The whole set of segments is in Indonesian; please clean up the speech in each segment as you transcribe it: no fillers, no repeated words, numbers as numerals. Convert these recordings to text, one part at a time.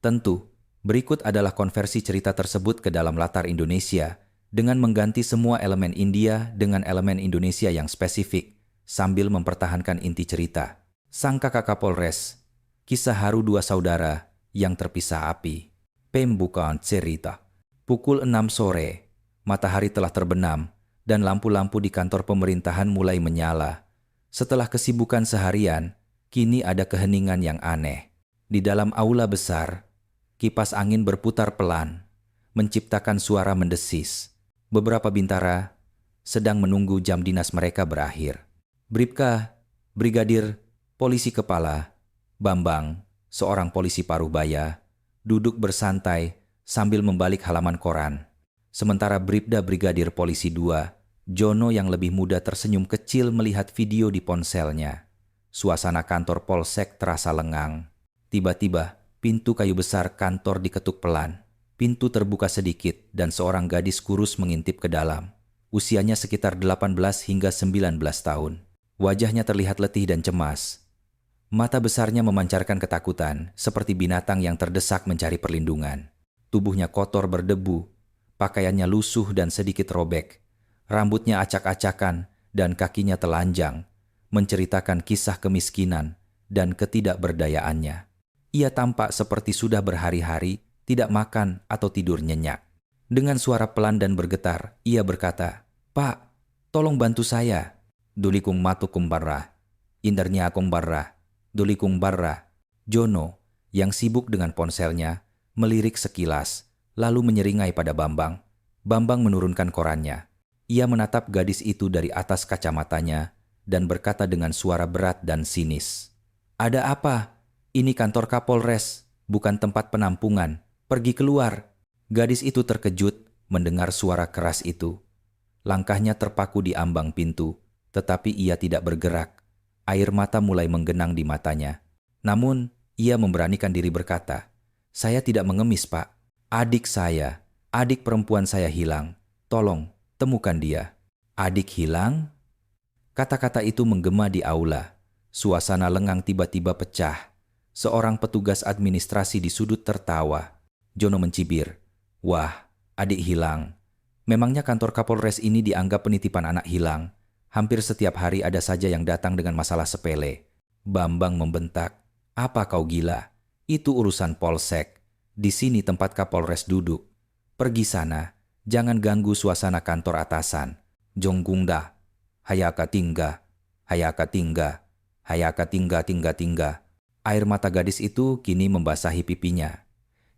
Tentu, berikut adalah konversi cerita tersebut ke dalam latar Indonesia dengan mengganti semua elemen India dengan elemen Indonesia yang spesifik sambil mempertahankan inti cerita. Sang kakak Kapolres, kisah haru dua saudara yang terpisah api. Pembukaan cerita. Pukul 6 sore, matahari telah terbenam dan lampu-lampu di kantor pemerintahan mulai menyala. Setelah kesibukan seharian, kini ada keheningan yang aneh. Di dalam aula besar, kipas angin berputar pelan, menciptakan suara mendesis. Beberapa bintara sedang menunggu jam dinas mereka berakhir. Bribka, Brigadir, Polisi Kepala, Bambang, seorang polisi Parubaya, duduk bersantai sambil membalik halaman koran. Sementara Bribda Brigadir Polisi 2, Jono yang lebih muda tersenyum kecil melihat video di ponselnya. Suasana kantor Polsek terasa lengang. Tiba-tiba, pintu kayu besar kantor diketuk pelan. Pintu terbuka sedikit dan seorang gadis kurus mengintip ke dalam. Usianya sekitar 18 hingga 19 tahun. Wajahnya terlihat letih dan cemas. Mata besarnya memancarkan ketakutan, seperti binatang yang terdesak mencari perlindungan. Tubuhnya kotor berdebu, pakaiannya lusuh dan sedikit robek. Rambutnya acak-acakan dan kakinya telanjang, menceritakan kisah kemiskinan dan ketidakberdayaannya. Ia tampak seperti sudah berhari-hari tidak makan atau tidur nyenyak. Dengan suara pelan dan bergetar, ia berkata, "Pak, tolong bantu saya." Dulikung matukum barra, indernya akong barra, dulikung barra. Jono, yang sibuk dengan ponselnya, melirik sekilas, lalu menyeringai pada Bambang. Bambang menurunkan korannya. Ia menatap gadis itu dari atas kacamatanya dan berkata dengan suara berat dan sinis, "Ada apa? Ini kantor Kapolres, bukan tempat penampungan. Pergi keluar." Gadis itu terkejut mendengar suara keras itu. Langkahnya terpaku di ambang pintu, tetapi ia tidak bergerak. Air mata mulai menggenang di matanya. Namun, ia memberanikan diri berkata, "Saya tidak mengemis, Pak. Adik saya, adik perempuan saya hilang. Tolong, temukan dia." "Adik hilang?" Kata-kata itu menggema di aula. Suasana lengang tiba-tiba pecah. Seorang petugas administrasi di sudut tertawa. Jono mencibir, "Wah, adik hilang. Memangnya kantor Kapolres ini dianggap penitipan anak hilang? Hampir setiap hari ada saja yang datang dengan masalah sepele." Bambang membentak, "Apa kau gila? Itu urusan Polsek. Di sini tempat Kapolres duduk. Pergi sana, jangan ganggu suasana kantor atasan. Jonggungda, hayaka tingga, hayaka tingga, hayaka tingga tingga tingga." Air mata gadis itu kini membasahi pipinya.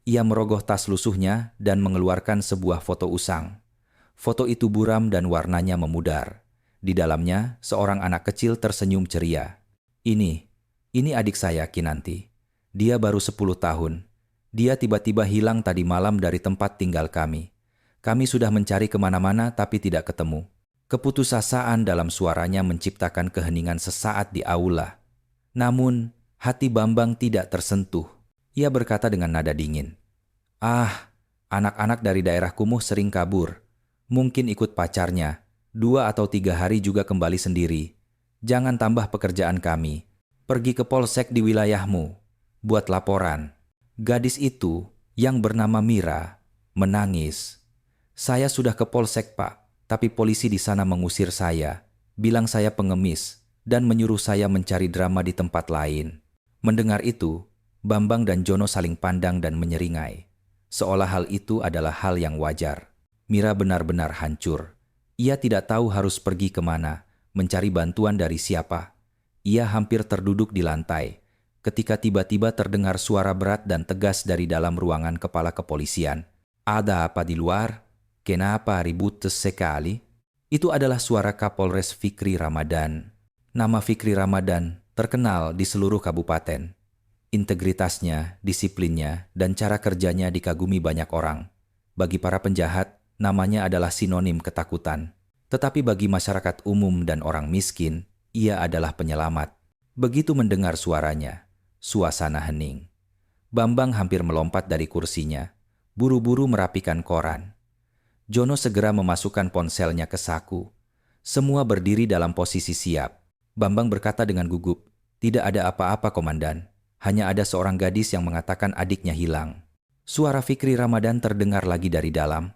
Ia merogoh tas lusuhnya dan mengeluarkan sebuah foto usang. Foto itu buram dan warnanya memudar. Di dalamnya, seorang anak kecil tersenyum ceria. Ini adik saya, Kinanti. Dia baru 10 tahun. Dia tiba-tiba hilang tadi malam dari tempat tinggal kami. Kami sudah mencari kemana-mana tapi tidak ketemu." Keputusasaan dalam suaranya menciptakan keheningan sesaat di aula. Namun, hati Bambang tidak tersentuh. Ia berkata dengan nada dingin, "Ah, anak-anak dari daerah kumuh sering kabur. Mungkin ikut pacarnya. 2 atau 3 hari juga kembali sendiri. Jangan tambah pekerjaan kami. Pergi ke polsek di wilayahmu. Buat laporan." Gadis itu, yang bernama Mira, menangis. "Saya sudah ke polsek, Pak, tapi polisi di sana mengusir saya. Bilang saya pengemis dan menyuruh saya mencari drama di tempat lain." Mendengar itu, Bambang dan Jono saling pandang dan menyeringai. Seolah hal itu adalah hal yang wajar. Mira benar-benar hancur. Ia tidak tahu harus pergi kemana, mencari bantuan dari siapa. Ia hampir terduduk di lantai, ketika tiba-tiba terdengar suara berat dan tegas dari dalam ruangan kepala kepolisian. "Ada apa di luar? Kenapa ribut sekali?" Itu adalah suara Kapolres Fikri Ramadan. Nama Fikri Ramadan terkenal di seluruh kabupaten. Integritasnya, disiplinnya, dan cara kerjanya dikagumi banyak orang. Bagi para penjahat, namanya adalah sinonim ketakutan. Tetapi bagi masyarakat umum dan orang miskin, ia adalah penyelamat. Begitu mendengar suaranya, suasana hening. Bambang hampir melompat dari kursinya, buru-buru merapikan koran. Jono segera memasukkan ponselnya ke saku. Semua berdiri dalam posisi siap. Bambang berkata dengan gugup, "Tidak ada apa-apa, Komandan. Hanya ada seorang gadis yang mengatakan adiknya hilang. Suara Fikri Ramadan terdengar lagi dari dalam,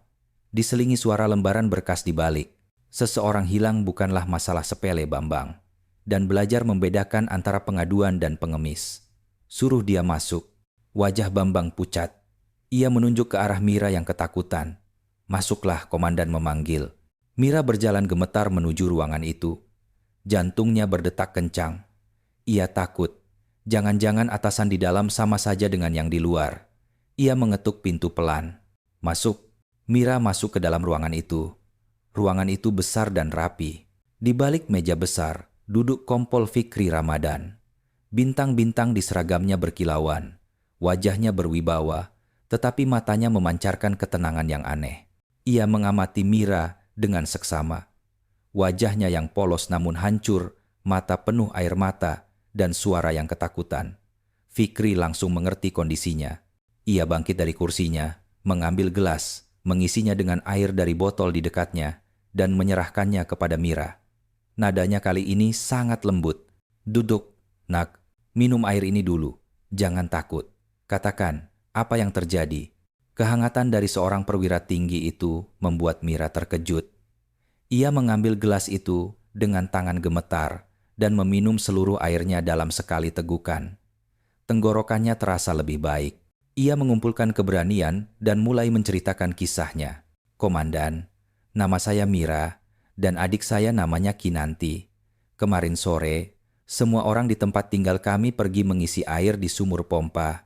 diselingi suara lembaran berkas di balik. Seseorang hilang bukanlah masalah sepele, Bambang. Dan belajar membedakan antara pengaduan dan pengemis. Suruh dia masuk. Wajah Bambang pucat. Ia menunjuk ke arah Mira yang ketakutan. Masuklah, komandan memanggil. Mira berjalan gemetar menuju ruangan itu. Jantungnya berdetak kencang. Ia takut. Jangan-jangan atasan di dalam sama saja dengan yang di luar. Ia mengetuk pintu pelan. Masuk. Mira masuk ke dalam ruangan itu. Ruangan itu besar dan rapi. Di balik meja besar, duduk Kompol Fikri Ramadan. Bintang-bintang di seragamnya berkilauan. Wajahnya berwibawa, tetapi matanya memancarkan ketenangan yang aneh. Ia mengamati Mira dengan seksama. Wajahnya yang polos namun hancur, mata penuh air mata, dan suara yang ketakutan. Fikri langsung mengerti kondisinya. Ia bangkit dari kursinya, mengambil gelas, mengisinya dengan air dari botol di dekatnya, dan menyerahkannya kepada Mira. Nadanya kali ini sangat lembut. Duduk, nak, minum air ini dulu. Jangan takut. Katakan, apa yang terjadi? Kehangatan dari seorang perwira tinggi itu membuat Mira terkejut. Ia mengambil gelas itu dengan tangan gemetar dan meminum seluruh airnya dalam sekali tegukan. Tenggorokannya terasa lebih baik. Ia mengumpulkan keberanian dan mulai menceritakan kisahnya. Komandan, nama saya Mira dan adik saya namanya Kinanti. Kemarin sore, semua orang di tempat tinggal kami pergi mengisi air di sumur pompa.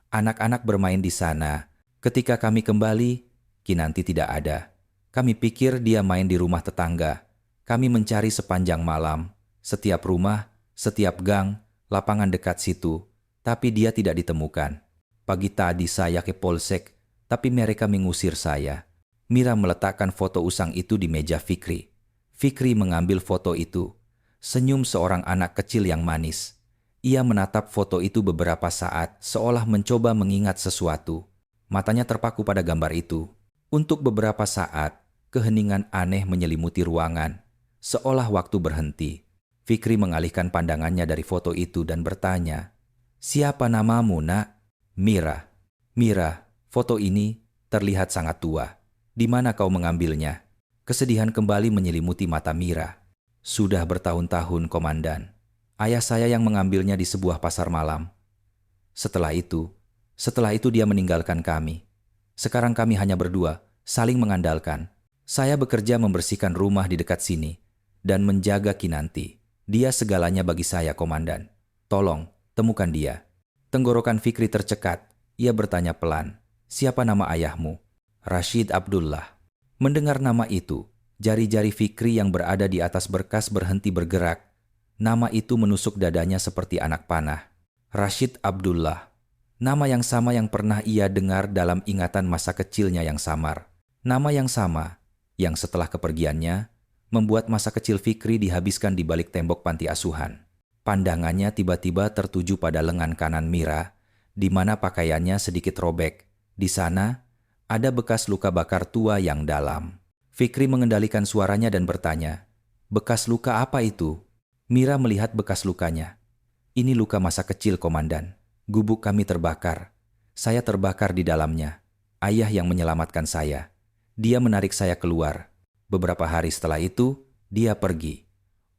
Anak-anak bermain di sana. Ketika kami kembali, Kinanti tidak ada. Kami pikir dia main di rumah tetangga. Kami mencari sepanjang malam, setiap rumah, setiap gang, lapangan dekat situ, tapi dia tidak ditemukan. Pagi tadi saya ke polsek, tapi mereka mengusir saya. Mira meletakkan foto usang itu di meja Fikri. Fikri mengambil foto itu. Senyum seorang anak kecil yang manis. Ia menatap foto itu beberapa saat, seolah mencoba mengingat sesuatu. Matanya terpaku pada gambar itu. Untuk beberapa saat, keheningan aneh menyelimuti ruangan, seolah waktu berhenti. Fikri mengalihkan pandangannya dari foto itu dan bertanya, "Siapa namamu, nak?" "Mira." "Mira, foto ini terlihat sangat tua. Di mana kau mengambilnya?" Kesedihan kembali menyelimuti mata Mira. "Sudah bertahun-tahun, komandan. Ayah saya yang mengambilnya di sebuah pasar malam. Setelah itu dia meninggalkan kami. Sekarang kami hanya berdua, saling mengandalkan. Saya bekerja membersihkan rumah di dekat sini dan menjaga Kinanti. Dia segalanya bagi saya, komandan. Tolong, temukan dia." Tenggorokan Fikri tercekat. Ia bertanya pelan, "Siapa nama ayahmu?" "Rashid Abdullah." Mendengar nama itu, jari-jari Fikri yang berada di atas berkas berhenti bergerak. Nama itu menusuk dadanya seperti anak panah. Rashid Abdullah. Nama yang sama yang pernah ia dengar dalam ingatan masa kecilnya yang samar. Nama yang sama yang setelah kepergiannya membuat masa kecil Fikri dihabiskan di balik tembok panti asuhan. Pandangannya tiba-tiba tertuju pada lengan kanan Mira, di mana pakaiannya sedikit robek. Di sana, ada bekas luka bakar tua yang dalam. Fikri mengendalikan suaranya dan bertanya, "Bekas luka apa itu?" Mira melihat bekas lukanya. "Ini luka masa kecil, komandan. Gubuk kami terbakar. Saya terbakar di dalamnya. Ayah yang menyelamatkan saya. Dia menarik saya keluar. Beberapa hari setelah itu, dia pergi.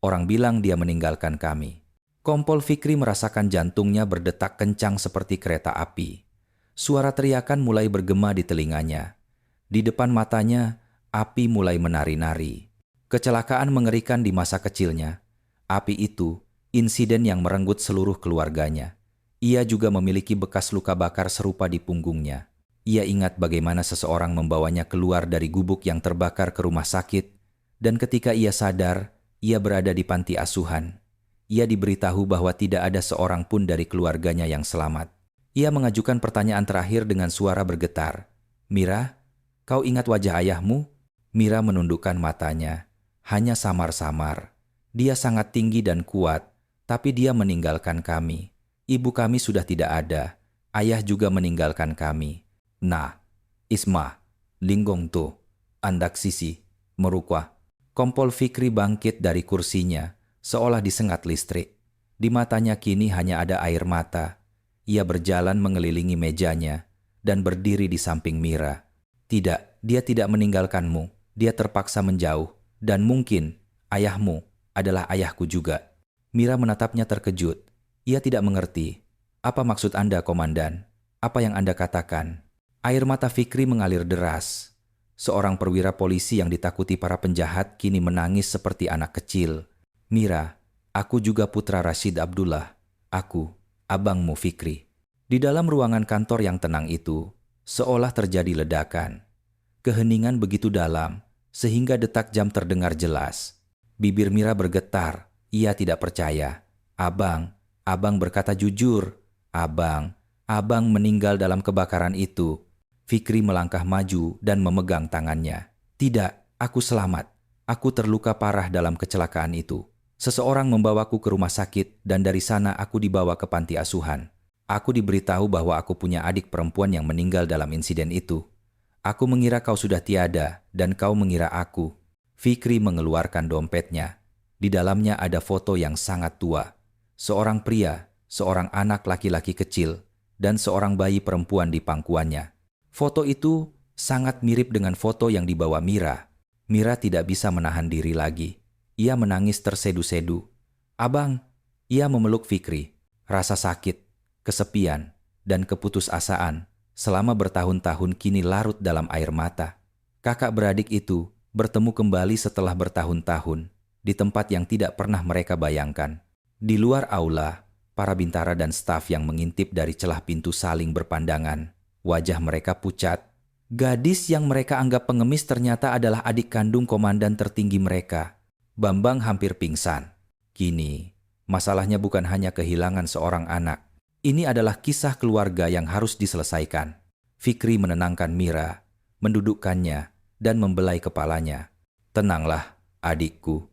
Orang bilang dia meninggalkan kami." Kompol Fikri merasakan jantungnya berdetak kencang seperti kereta api. Suara teriakan mulai bergema di telinganya. Di depan matanya, api mulai menari-nari. Kecelakaan mengerikan di masa kecilnya. Api itu, insiden yang merenggut seluruh keluarganya. Ia juga memiliki bekas luka bakar serupa di punggungnya. Ia ingat bagaimana seseorang membawanya keluar dari gubuk yang terbakar ke rumah sakit, dan ketika ia sadar, ia berada di panti asuhan. Ia diberitahu bahwa tidak ada seorang pun dari keluarganya yang selamat. Ia mengajukan pertanyaan terakhir dengan suara bergetar. "Mira, kau ingat wajah ayahmu?" Mira menundukkan matanya. Hanya samar-samar. Dia sangat tinggi dan kuat, tapi dia meninggalkan kami. Ibu kami sudah tidak ada. Ayah juga meninggalkan kami. Nah, Isma, Linggong tu, Andak Sisi, Merukwa. Kompol Fikri bangkit dari kursinya, seolah disengat listrik. Di matanya kini hanya ada air mata. Ia berjalan mengelilingi mejanya dan berdiri di samping Mira. Tidak, dia tidak meninggalkanmu. Dia terpaksa menjauh. Dan mungkin ayahmu adalah ayahku juga. Mira menatapnya terkejut. Ia tidak mengerti. Apa maksud Anda, Komandan? Apa yang Anda katakan? Air mata Fikri mengalir deras. Seorang perwira polisi yang ditakuti para penjahat kini menangis seperti anak kecil. Mira, aku juga putra Rashid Abdullah. Aku, abangmu Fikri. Di dalam ruangan kantor yang tenang itu, seolah terjadi ledakan. Keheningan begitu dalam, sehingga detak jam terdengar jelas. Bibir Mira bergetar, ia tidak percaya. Abang berkata jujur. Abang meninggal dalam kebakaran itu. Fikri melangkah maju dan memegang tangannya. Tidak, aku selamat. Aku terluka parah dalam kecelakaan itu. Seseorang membawaku ke rumah sakit dan dari sana aku dibawa ke panti asuhan. Aku diberitahu bahwa aku punya adik perempuan yang meninggal dalam insiden itu. Aku mengira kau sudah tiada dan kau mengira aku. Fikri mengeluarkan dompetnya. Di dalamnya ada foto yang sangat tua. Seorang pria, seorang anak laki-laki kecil, dan seorang bayi perempuan di pangkuannya. Foto itu sangat mirip dengan foto yang dibawa Mira. Mira tidak bisa menahan diri lagi. Ia menangis tersedu-sedu. Abang, ia memeluk Fikri. Rasa sakit, kesepian, dan keputusasaan selama bertahun-tahun kini larut dalam air mata. Kakak beradik itu bertemu kembali setelah bertahun-tahun di tempat yang tidak pernah mereka bayangkan. Di luar aula, para bintara dan staf yang mengintip dari celah pintu saling berpandangan. Wajah mereka pucat. Gadis yang mereka anggap pengemis ternyata adalah adik kandung komandan tertinggi mereka. Bambang hampir pingsan. Kini, masalahnya bukan hanya kehilangan seorang anak. Ini adalah kisah keluarga yang harus diselesaikan. Fikri menenangkan Mira, mendudukkannya, dan membelai kepalanya. Tenanglah, adikku.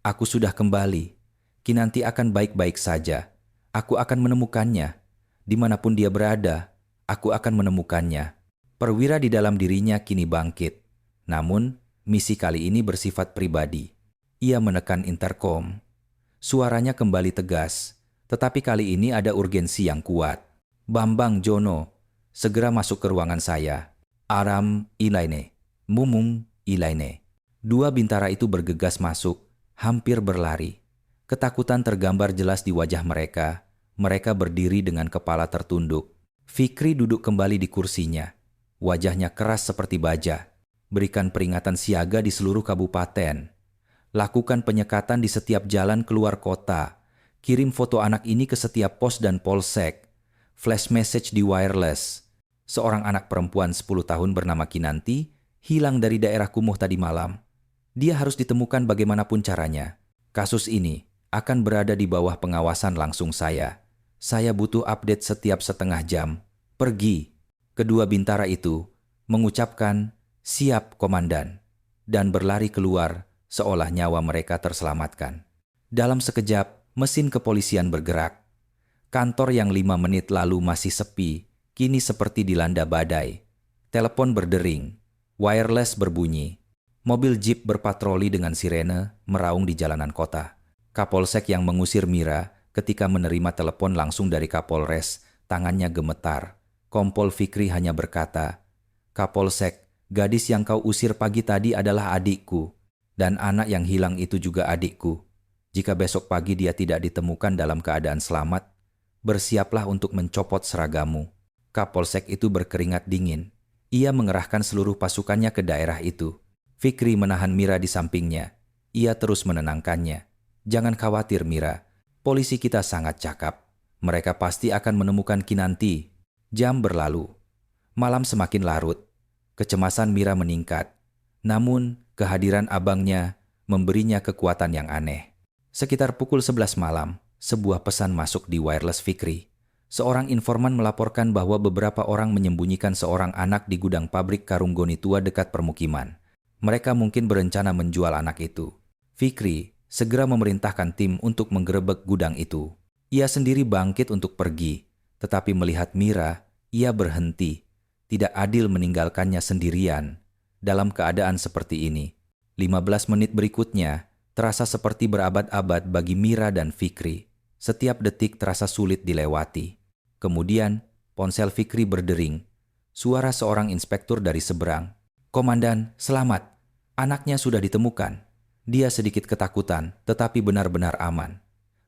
Aku sudah kembali. Kinanti akan baik-baik saja. Aku akan menemukannya. Dimanapun dia berada, aku akan menemukannya. Perwira di dalam dirinya kini bangkit. Namun, misi kali ini bersifat pribadi. Ia menekan interkom. Suaranya kembali tegas. Tetapi kali ini ada urgensi yang kuat. Bambang Jono, segera masuk ke ruangan saya. Aram Ilaine, Mumung Ilaine. Dua bintara itu bergegas masuk, hampir berlari. Ketakutan tergambar jelas di wajah mereka. Mereka berdiri dengan kepala tertunduk. Fikri duduk kembali di kursinya. Wajahnya keras seperti baja. Berikan peringatan siaga di seluruh kabupaten. Lakukan penyekatan di setiap jalan keluar kota. Kirim foto anak ini ke setiap pos dan polsek. Flash message di wireless. Seorang anak perempuan 10 tahun bernama Kinanti hilang dari daerah kumuh tadi malam. Dia harus ditemukan bagaimanapun caranya. Kasus ini akan berada di bawah pengawasan langsung saya. Saya butuh update setiap setengah jam. Pergi. Kedua bintara itu mengucapkan, "Siap, Komandan," dan berlari keluar seolah nyawa mereka terselamatkan. Dalam sekejap, mesin kepolisian bergerak. Kantor yang 5 menit lalu masih sepi, kini seperti dilanda badai. Telepon berdering, wireless berbunyi. Mobil jeep berpatroli dengan sirene meraung di jalanan kota. Kapolsek yang mengusir Mira ketika menerima telepon langsung dari Kapolres, tangannya gemetar. Kompol Fikri hanya berkata, "Kapolsek, gadis yang kau usir pagi tadi adalah adikku. Dan anak yang hilang itu juga adikku. Jika besok pagi dia tidak ditemukan dalam keadaan selamat, bersiaplah untuk mencopot seragamu." Kapolsek itu berkeringat dingin. Ia mengerahkan seluruh pasukannya ke daerah itu. Fikri menahan Mira di sampingnya. Ia terus menenangkannya. "Jangan khawatir, Mira. Polisi kita sangat cakap. Mereka pasti akan menemukan Kinanti." Jam berlalu. Malam semakin larut. Kecemasan Mira meningkat. Namun, kehadiran abangnya memberinya kekuatan yang aneh. Sekitar pukul 11 malam, sebuah pesan masuk di wireless Fikri. Seorang informan melaporkan bahwa beberapa orang menyembunyikan seorang anak di gudang pabrik karung goni tua dekat permukiman. Mereka mungkin berencana menjual anak itu. Fikri segera memerintahkan tim untuk menggerebek gudang itu. Ia sendiri bangkit untuk pergi. Tetapi melihat Mira, ia berhenti. Tidak adil meninggalkannya sendirian dalam keadaan seperti ini. 15 menit berikutnya terasa seperti berabad-abad bagi Mira dan Fikri. Setiap detik terasa sulit dilewati. Kemudian, ponsel Fikri berdering. Suara seorang inspektur dari seberang. "Komandan, selamat. Anaknya sudah ditemukan. Dia sedikit ketakutan, tetapi benar-benar aman.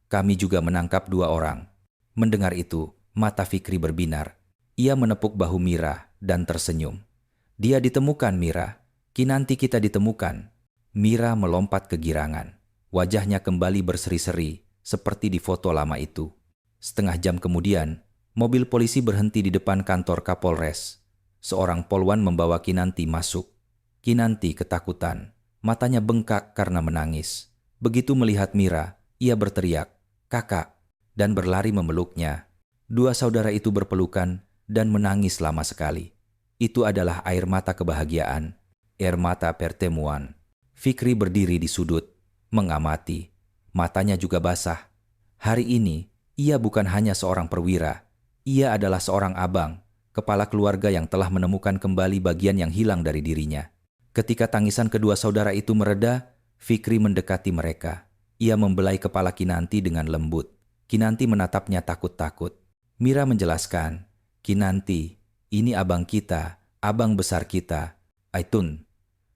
Kami juga menangkap 2 orang." Mendengar itu, mata Fikri berbinar. Ia menepuk bahu Mira dan tersenyum. "Dia ditemukan, Mira. Kinanti kita ditemukan." Mira melompat kegirangan. Wajahnya kembali berseri-seri, seperti di foto lama itu. Setengah jam kemudian, mobil polisi berhenti di depan kantor Kapolres. Seorang polwan membawa Kinanti masuk. Kinanti ketakutan. Matanya bengkak karena menangis. Begitu melihat Mira, ia berteriak, "Kakak!" dan berlari memeluknya. 2 saudara itu berpelukan dan menangis lama sekali. Itu adalah air mata kebahagiaan, air mata pertemuan. Fikri berdiri di sudut, mengamati. Matanya juga basah. Hari ini, ia bukan hanya seorang perwira. Ia adalah seorang abang, kepala keluarga yang telah menemukan kembali bagian yang hilang dari dirinya. Ketika tangisan kedua saudara itu mereda, Fikri mendekati mereka. Ia membelai kepala Kinanti dengan lembut. Kinanti menatapnya takut-takut. Mira menjelaskan, "Kinanti, ini abang kita, abang besar kita. Aitun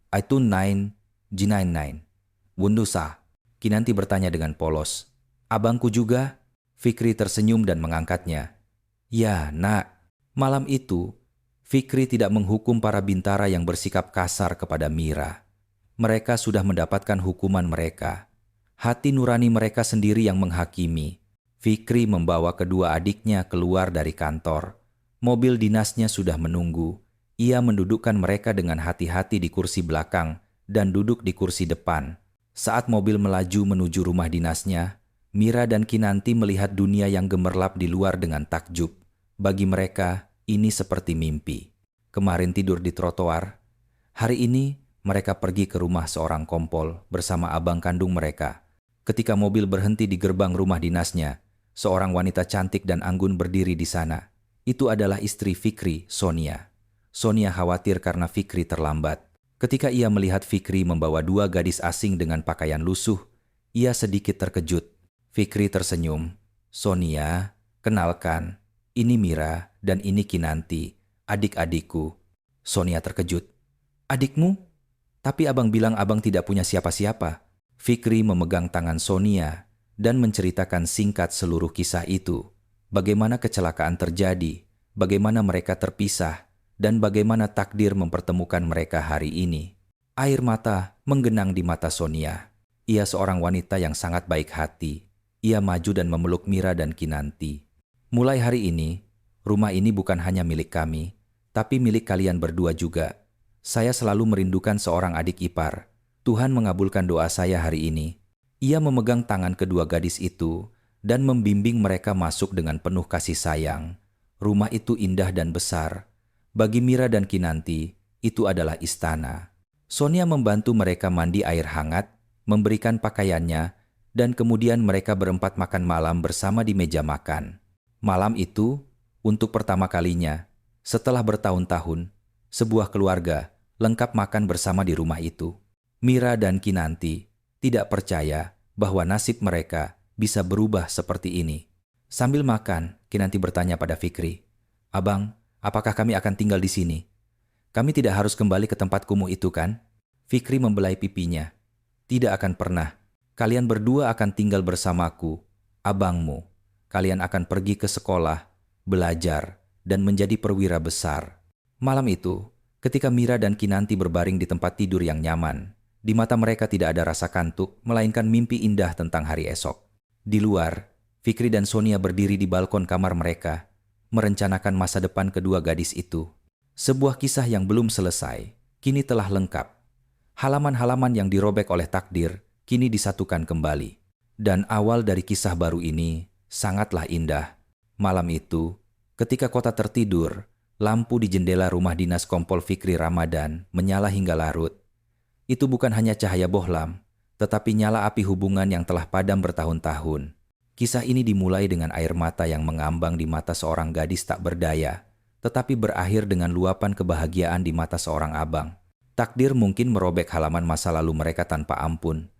9, G99. Wundusa." Kinanti bertanya dengan polos, "Abangku juga?" Fikri tersenyum dan mengangkatnya. "Ya, nak." Malam itu, Fikri tidak menghukum para bintara yang bersikap kasar kepada Mira. Mereka sudah mendapatkan hukuman mereka. Hati nurani mereka sendiri yang menghakimi. Fikri membawa kedua adiknya keluar dari kantor. Mobil dinasnya sudah menunggu. Ia mendudukkan mereka dengan hati-hati di kursi belakang dan duduk di kursi depan. Saat mobil melaju menuju rumah dinasnya, Mira dan Kinanti melihat dunia yang gemerlap di luar dengan takjub. Bagi mereka, ini seperti mimpi. Kemarin tidur di trotoar. Hari ini, mereka pergi ke rumah seorang kompol bersama abang kandung mereka. Ketika mobil berhenti di gerbang rumah dinasnya, seorang wanita cantik dan anggun berdiri di sana. Itu adalah istri Fikri, Sonia. Sonia khawatir karena Fikri terlambat. Ketika ia melihat Fikri membawa 2 gadis asing dengan pakaian lusuh, ia sedikit terkejut. Fikri tersenyum. "Sonia, kenalkan, ini Mira dan ini Kinanti, adik-adikku." Sonia terkejut. "Adikmu? Tapi abang bilang abang tidak punya siapa-siapa." Fikri memegang tangan Sonia dan menceritakan singkat seluruh kisah itu. Bagaimana kecelakaan terjadi, bagaimana mereka terpisah, dan bagaimana takdir mempertemukan mereka hari ini. Air mata menggenang di mata Sonia. Ia seorang wanita yang sangat baik hati. Ia maju dan memeluk Mira dan Kinanti. "Mulai hari ini, rumah ini bukan hanya milik kami, tapi milik kalian berdua juga. Saya selalu merindukan seorang adik ipar. Tuhan mengabulkan doa saya hari ini." Ia memegang tangan kedua gadis itu dan membimbing mereka masuk dengan penuh kasih sayang. Rumah itu indah dan besar. Bagi Mira dan Kinanti, itu adalah istana. Sonia membantu mereka mandi air hangat, memberikan pakaiannya, dan kemudian mereka berempat makan malam bersama di meja makan. Malam itu, untuk pertama kalinya, setelah bertahun-tahun, sebuah keluarga lengkap makan bersama di rumah itu. Mira dan Kinanti tidak percaya bahwa nasib mereka bisa berubah seperti ini. Sambil makan, Kinanti bertanya pada Fikri, "Abang, apakah kami akan tinggal di sini? Kami tidak harus kembali ke tempat kumuh itu kan?" Fikri membelai pipinya. "Tidak akan pernah. Kalian berdua akan tinggal bersamaku, abangmu. Kalian akan pergi ke sekolah, belajar, dan menjadi perwira besar." Malam itu, ketika Mira dan Kinanti berbaring di tempat tidur yang nyaman, di mata mereka tidak ada rasa kantuk, melainkan mimpi indah tentang hari esok. Di luar, Fikri dan Sonia berdiri di balkon kamar mereka, merencanakan masa depan kedua gadis itu. Sebuah kisah yang belum selesai, kini telah lengkap. Halaman-halaman yang dirobek oleh takdir, kini disatukan kembali. Dan awal dari kisah baru ini sangatlah indah. Malam itu, ketika kota tertidur, lampu di jendela rumah dinas Kompol Fikri Ramadan menyala hingga larut. Itu bukan hanya cahaya bohlam, tetapi nyala api hubungan yang telah padam bertahun-tahun. Kisah ini dimulai dengan air mata yang mengambang di mata seorang gadis tak berdaya, tetapi berakhir dengan luapan kebahagiaan di mata seorang abang. Takdir mungkin merobek halaman masa lalu mereka tanpa ampun,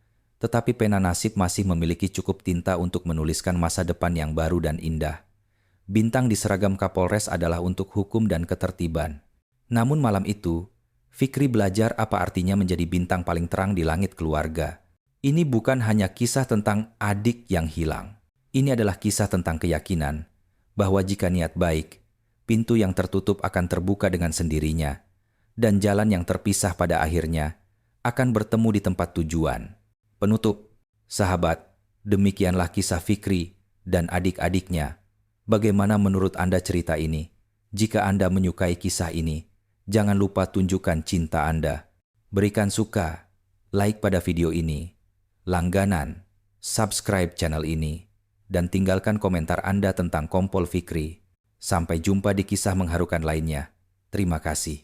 tetapi pena nasib masih memiliki cukup tinta untuk menuliskan masa depan yang baru dan indah. Bintang di seragam Kapolres adalah untuk hukum dan ketertiban. Namun malam itu, Fikri belajar apa artinya menjadi bintang paling terang di langit keluarga. Ini bukan hanya kisah tentang adik yang hilang. Ini adalah kisah tentang keyakinan bahwa jika niat baik, pintu yang tertutup akan terbuka dengan sendirinya, dan jalan yang terpisah pada akhirnya akan bertemu di tempat tujuan. Penutup, sahabat, demikianlah kisah Fikri dan adik-adiknya. Bagaimana menurut Anda cerita ini? Jika Anda menyukai kisah ini, jangan lupa tunjukkan cinta Anda. Berikan suka, like pada video ini, langganan, subscribe channel ini, dan tinggalkan komentar Anda tentang Kompol Fikri. Sampai jumpa di kisah mengharukan lainnya. Terima kasih.